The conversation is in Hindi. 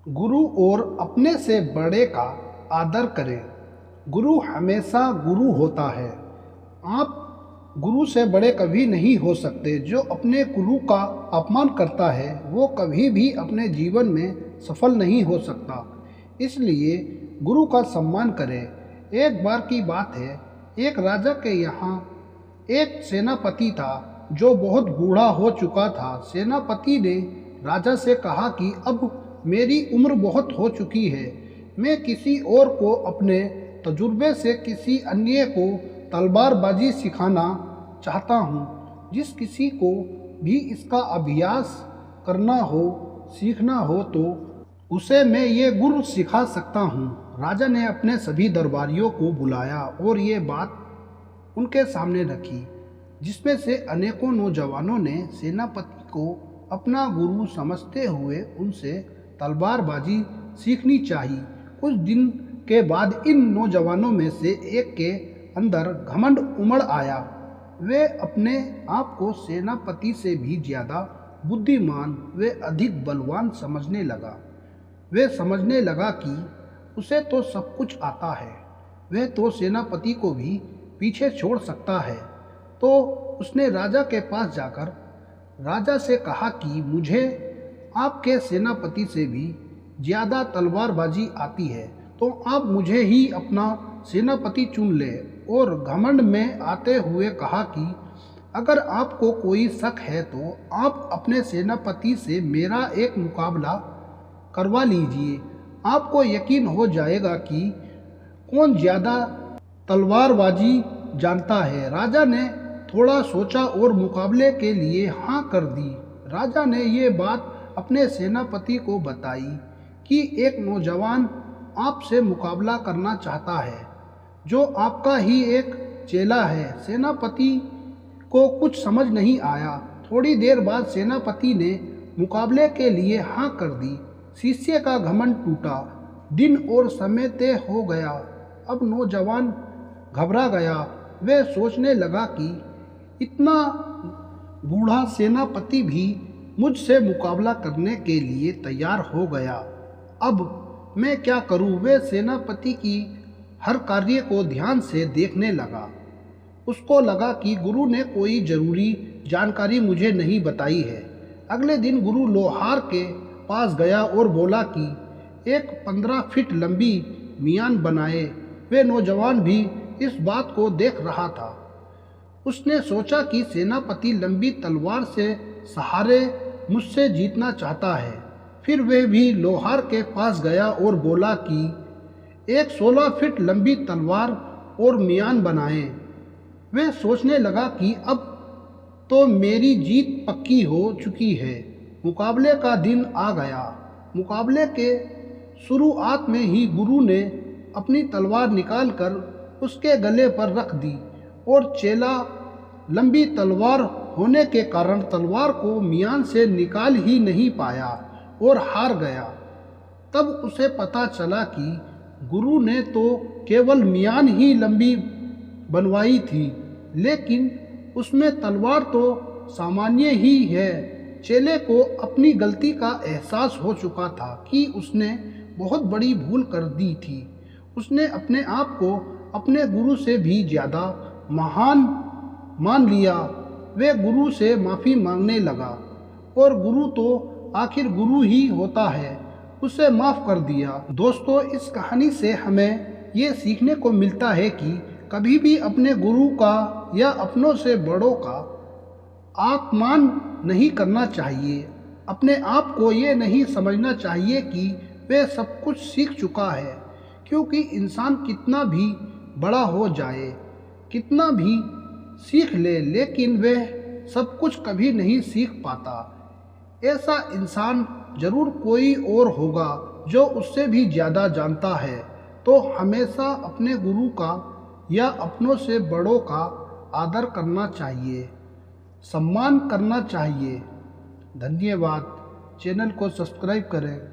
गुरु और अपने से बड़े का आदर करें। गुरु हमेशा गुरु होता है। आप गुरु से बड़े कभी नहीं हो सकते। जो अपने गुरु का अपमान करता है वो कभी भी अपने जीवन में सफल नहीं हो सकता। इसलिए गुरु का सम्मान करें। एक बार की बात है, एक राजा के यहाँ एक सेनापति था जो बहुत बूढ़ा हो चुका था। सेनापति ने राजा से कहा कि अब मेरी उम्र बहुत हो चुकी है, मैं किसी और को अपने तजुर्बे से किसी अन्य को तलवारबाजी सिखाना चाहता हूँ। जिस किसी को भी इसका अभ्यास करना हो, सीखना हो तो उसे मैं ये गुर सिखा सकता हूँ। राजा ने अपने सभी दरबारियों को बुलाया और ये बात उनके सामने रखी, जिसमें से अनेकों नौजवानों ने सेनापति को अपना गुरु समझते हुए उनसे तलवारबाजी सीखनी चाहिए। कुछ दिन के बाद इन नौजवानों में से एक के अंदर घमंड उमड़ आया। वे अपने आप को सेनापति से भी ज़्यादा बुद्धिमान व अधिक बलवान समझने लगा। वे समझने लगा कि उसे तो सब कुछ आता है, वह तो सेनापति को भी पीछे छोड़ सकता है। तो उसने राजा के पास जाकर राजा से कहा कि मुझे आपके सेनापति से भी ज़्यादा तलवारबाजी आती है, तो आप मुझे ही अपना सेनापति चुन ले। और घमंड में आते हुए कहा कि अगर आपको कोई शक है तो आप अपने सेनापति से मेरा एक मुकाबला करवा लीजिए, आपको यकीन हो जाएगा कि कौन ज़्यादा तलवारबाजी जानता है। राजा ने थोड़ा सोचा और मुकाबले के लिए हाँ कर दी। राजा ने ये बात अपने सेनापति को बताई कि एक नौजवान आपसे मुकाबला करना चाहता है, जो आपका ही एक चेला है। सेनापति को कुछ समझ नहीं आया। थोड़ी देर बाद सेनापति ने मुकाबले के लिए हाँ कर दी। शिष्य का घमंड टूटा। दिन और समय तय हो गया। अब नौजवान घबरा गया। वह सोचने लगा कि इतना बूढ़ा सेनापति भी मुझसे मुकाबला करने के लिए तैयार हो गया। अब मैं क्या करूं? वह सेनापति की हर कार्य को ध्यान से देखने लगा। उसको लगा कि गुरु ने कोई ज़रूरी जानकारी मुझे नहीं बताई है। अगले दिन गुरु लोहार के पास गया और बोला कि एक 15 फीट लंबी मियान बनाए। वे नौजवान भी इस बात को देख रहा था। उसने सोचा कि सेनापति लंबी तलवार से सहारे मुझसे जीतना चाहता है। फिर वह भी लोहार के पास गया और बोला कि एक 16 फीट लंबी तलवार और मियान बनाएं। वह सोचने लगा कि अब तो मेरी जीत पक्की हो चुकी है। मुकाबले का दिन आ गया। मुकाबले के शुरुआत में ही गुरु ने अपनी तलवार निकालकर उसके गले पर रख दी और चेला लंबी तलवार होने के कारण तलवार को मियान से निकाल ही नहीं पाया और हार गया। तब उसे पता चला कि गुरु ने तो केवल मियान ही लंबी बनवाई थी, लेकिन उसमें तलवार तो सामान्य ही है। चेले को अपनी गलती का एहसास हो चुका था कि उसने बहुत बड़ी भूल कर दी थी। उसने अपने आप को अपने गुरु से भी ज़्यादा महान मान लिया। वह गुरु से माफ़ी मांगने लगा और गुरु तो आखिर गुरु ही होता है, उसे माफ़ कर दिया। दोस्तों, इस कहानी से हमें ये सीखने को मिलता है कि कभी भी अपने गुरु का या अपनों से बड़ों का अपमान नहीं करना चाहिए। अपने आप को ये नहीं समझना चाहिए कि वह सब कुछ सीख चुका है, क्योंकि इंसान कितना भी बड़ा हो जाए, कितना भी सीख ले, लेकिन वह सब कुछ कभी नहीं सीख पाता। ऐसा इंसान ज़रूर कोई और होगा जो उससे भी ज़्यादा जानता है। तो हमेशा अपने गुरु का या अपनों से बड़ों का आदर करना चाहिए, सम्मान करना चाहिए। धन्यवाद। चैनल को सब्सक्राइब करें।